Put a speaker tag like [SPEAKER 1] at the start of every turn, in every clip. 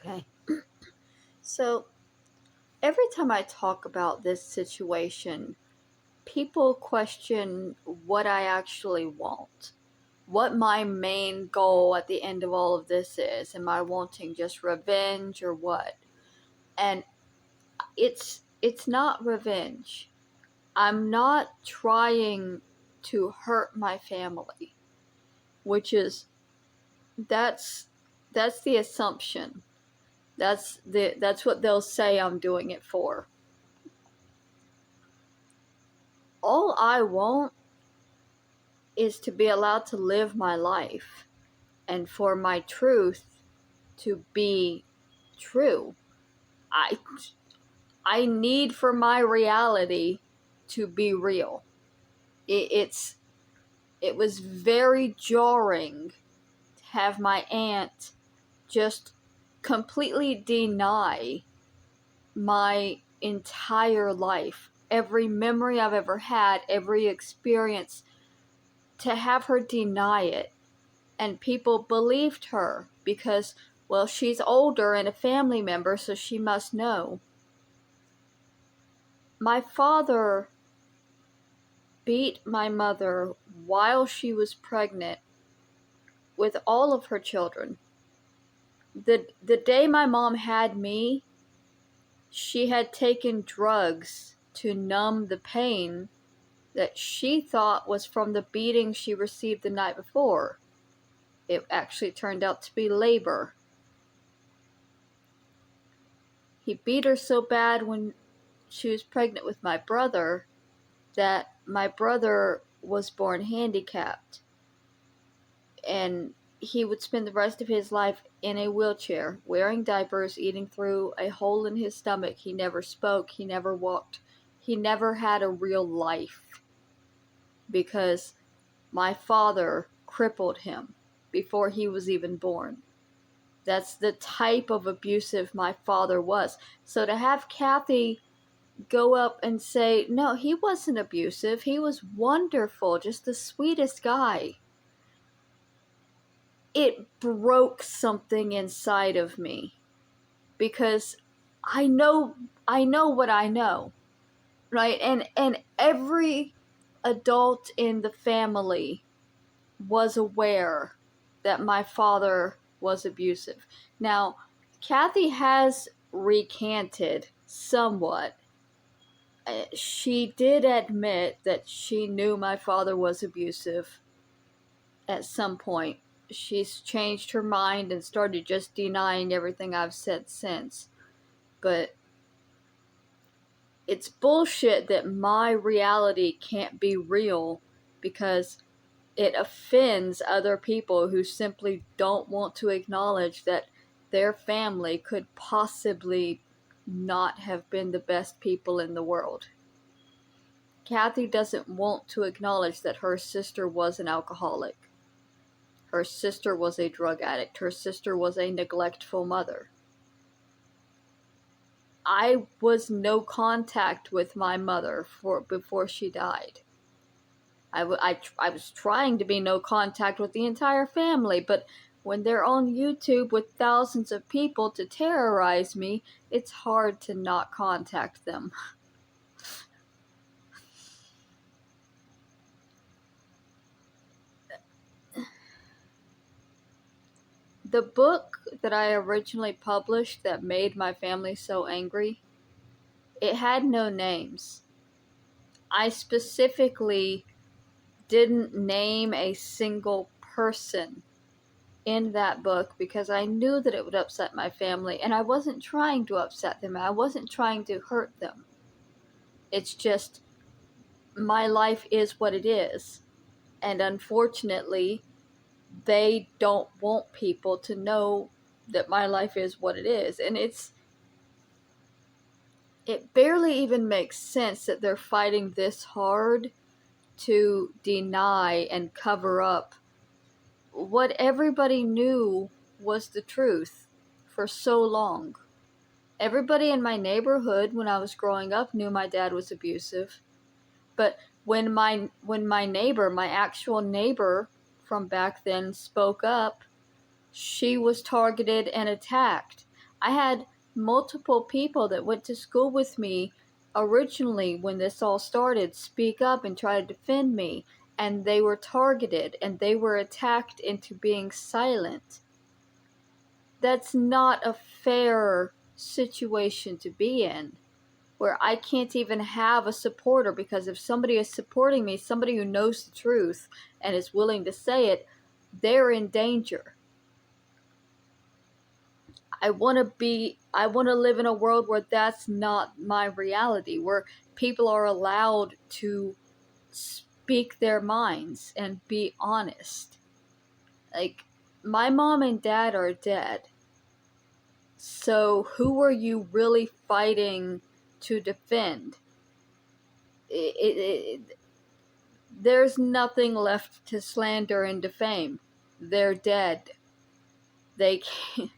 [SPEAKER 1] Okay. So every time I talk about this situation, people question what I actually want. What my main goal at the end of all of this is. Am I wanting just revenge or what? And it's not revenge. I'm not trying to hurt my family, which is that's that's the assumption. That's what they'll say I'm doing it for. All I want is to be allowed to live my life and for my truth to be true. I I need for my reality to be real. It's it was very jarring to have my aunt just completely deny my entire life, every memory I've ever had, every experience, to have her deny it. And people believed her because, well, she's older and a family member, so she must know. My father beat my mother while she was pregnant with all of her children. The day my mom had me, she had taken drugs to numb the pain that she thought was from the beating she received the night before. It actually turned out to be labor. He beat her so bad when she was pregnant with my brother that my brother was born handicapped, and he would spend the rest of his life in a wheelchair, wearing diapers, eating through a hole in his stomach. He never spoke, he never walked, he never had a real life because my father crippled him before he was even born. That's the type of abusive my father was. So to have Kathy go up and say, no, he wasn't abusive, he was wonderful, just the sweetest guy, it broke something inside of me because I know what I know, right? And every adult in the family was aware that my father was abusive. Now, Kathy has recanted somewhat. She did admit that she knew my father was abusive at some point. She's changed her mind and started just denying everything I've said since. But it's bullshit that my reality can't be real because it offends other people who simply don't want to acknowledge that their family could possibly not have been the best people in the world. Kathy doesn't want to acknowledge that her sister was an alcoholic. Her sister was a drug addict. Her sister was a neglectful mother. I was no contact with my mother before she died. I was trying to be no contact with the entire family, but when they're on YouTube with thousands of people to terrorize me, it's hard to not contact them. The book that I originally published that made my family so angry, it had no names. I specifically didn't name a single person in that book because I knew that it would upset my family, and I wasn't trying to upset them. I wasn't trying to hurt them. It's just my life is what it is. And unfortunately, they don't want people to know that my life is what it is. And it barely even makes sense that they're fighting this hard to deny and cover up what everybody knew was the truth for so long. Everybody in my neighborhood when I was growing up knew my dad was abusive. But when my neighbor, my actual neighbor from back then spoke up, she was targeted and attacked. I had multiple people that went to school with me originally when this all started speak up and try to defend me, and they were targeted and they were attacked into being silent. That's not a fair situation to be in, where I can't even have a supporter, because if somebody is supporting me, somebody who knows the truth and is willing to say it, they're in danger. I want to live in a world where that's not my reality, where people are allowed to speak their minds and be honest. Like, my mom and dad are dead. So who are you really fighting to defend? There's nothing left to slander and defame. They're dead. They can't.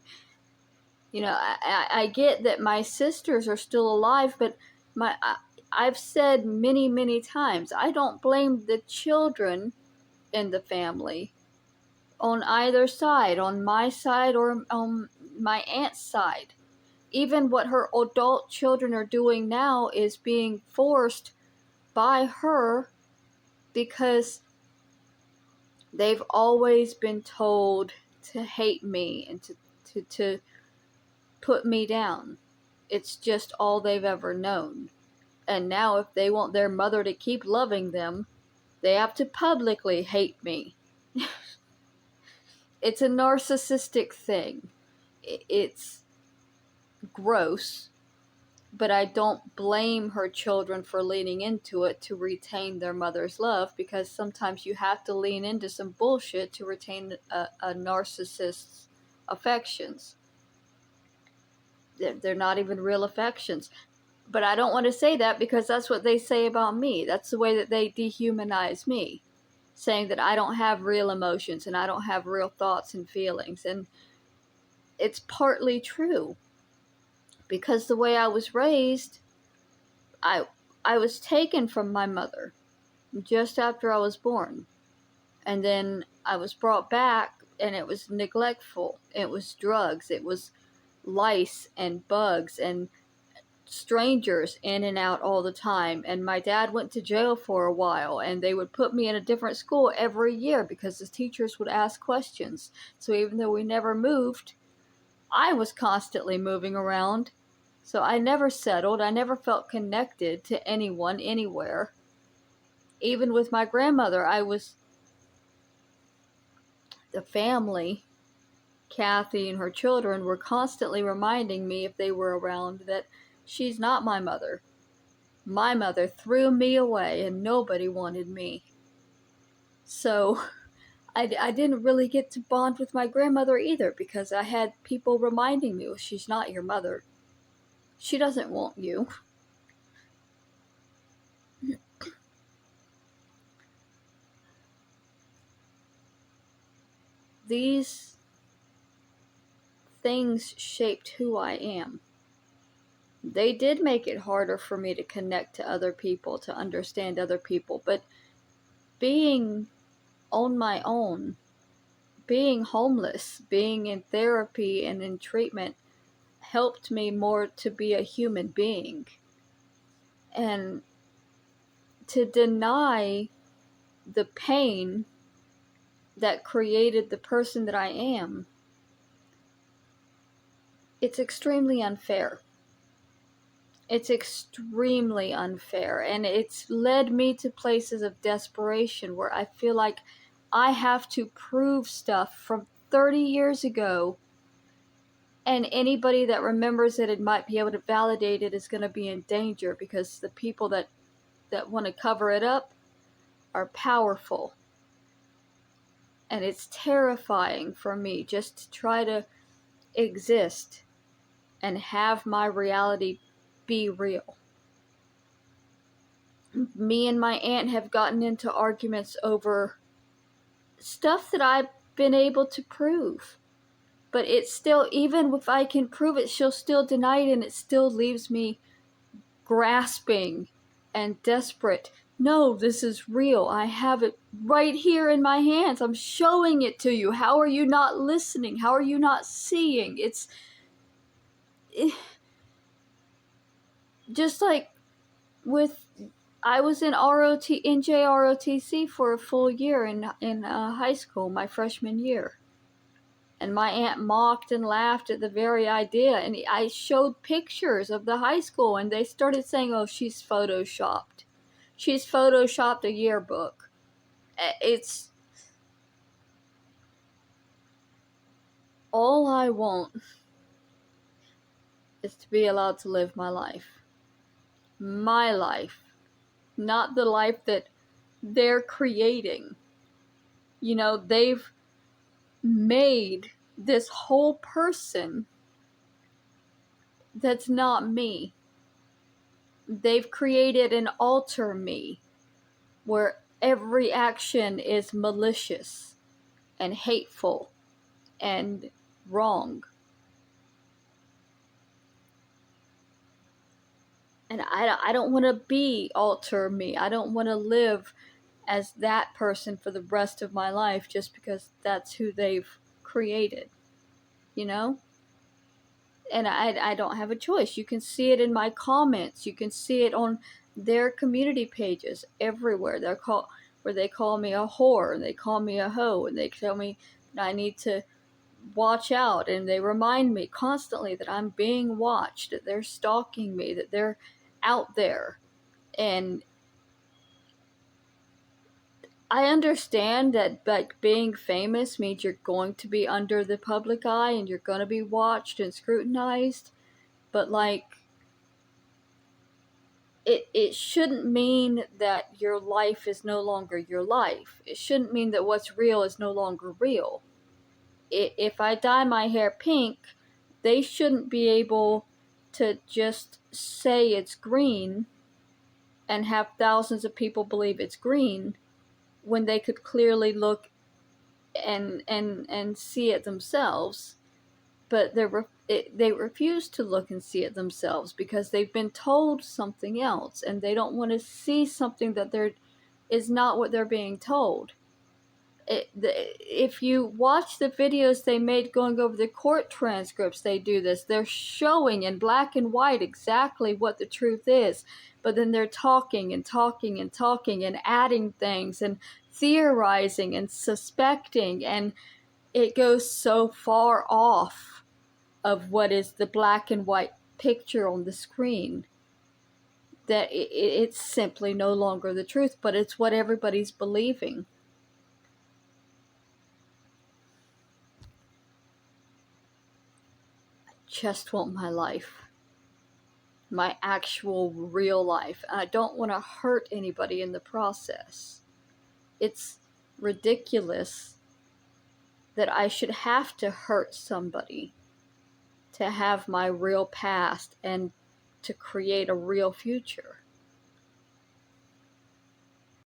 [SPEAKER 1] I get that my sisters are still alive, but I've said many, many times, I don't blame the children in the family on either side, on my side or on my aunt's side. Even what her adult children are doing now is being forced by her because they've always been told to hate me and to put me down. It's just all they've ever known. And now if they want their mother to keep loving them, they have to publicly hate me. It's a narcissistic thing. It's gross, but I don't blame her children for leaning into it to retain their mother's love, because sometimes you have to lean into some bullshit to retain a narcissist's affections. They're not even real affections. But I don't want to say that, because that's what they say about me. That's the way that they dehumanize me, saying that I don't have real emotions and I don't have real thoughts and feelings. And it's partly true, because the way I was raised, I was taken from my mother just after I was born. And then I was brought back, and it was neglectful. It was drugs. It was lice and bugs and strangers in and out all the time. And my dad went to jail for a while, and they would put me in a different school every year because the teachers would ask questions. So even though we never moved, I was constantly moving around. So I never settled. I never felt connected to anyone anywhere. Even with my grandmother, the family, Kathy and her children, were constantly reminding me, if they were around, that she's not my mother. My mother threw me away and nobody wanted me. So I didn't really get to bond with my grandmother either, because I had people reminding me, well, she's not your mother. She doesn't want you. These things shaped who I am. They did make it harder for me to connect to other people, to understand other people, but being on my own, being homeless, being in therapy and in treatment helped me more to be a human being. And to deny the pain that created the person that I am, it's extremely unfair. It's extremely unfair, and it's led me to places of desperation where I feel like I have to prove stuff from 30 years ago, and anybody that remembers it and might be able to validate it is going to be in danger, because the people that want to cover it up are powerful. And it's terrifying for me just to try to exist and have my reality be real. Me and my aunt have gotten into arguments over stuff that I've been able to prove. But it's still, even if I can prove it, she'll still deny it, and it still leaves me grasping and desperate. No, this is real. I have it right here in my hands. I'm showing it to you. How are you not listening? How are you not seeing? just like with, I was in NJROTC for a full year in high school, my freshman year. And my aunt mocked and laughed at the very idea. And I showed pictures of the high school, and they started saying, oh, she's photoshopped. She's photoshopped a yearbook. It's all I want is to be allowed to live my life. My life. Not the life that they're creating. You know, they've made this whole person that's not me. They've created an alter me where every action is malicious and hateful and wrong. And I don't want to be alter me. I don't want to live as that person for the rest of my life just because that's who they've created, you know? And I don't have a choice. You can see it in my comments. You can see it on their community pages everywhere. Where they call me a whore, and they call me a hoe, and they tell me that I need to watch out, and they remind me constantly that I'm being watched, that they're stalking me, that they're out there. And I understand that, like, being famous means you're going to be under the public eye and you're going to be watched and scrutinized, but like, it shouldn't mean that your life is no longer your life. It shouldn't mean that what's real is no longer real. If I dye my hair pink, they shouldn't be able to just say it's green and have thousands of people believe it's green when they could clearly look and see it themselves. But they refuse to look and see it themselves because they've been told something else, and they don't want to see something that is not what they're being told. If you watch the videos they made going over the court transcripts, they do this. They're showing in black and white exactly what the truth is, but then they're talking and talking and talking and adding things and theorizing and suspecting, and it goes so far off of what is the black and white picture on the screen that it's simply no longer the truth, but it's what everybody's believing. I just want my life, my actual real life, and I don't want to hurt anybody in the process. It's ridiculous that I should have to hurt somebody to have my real past and to create a real future.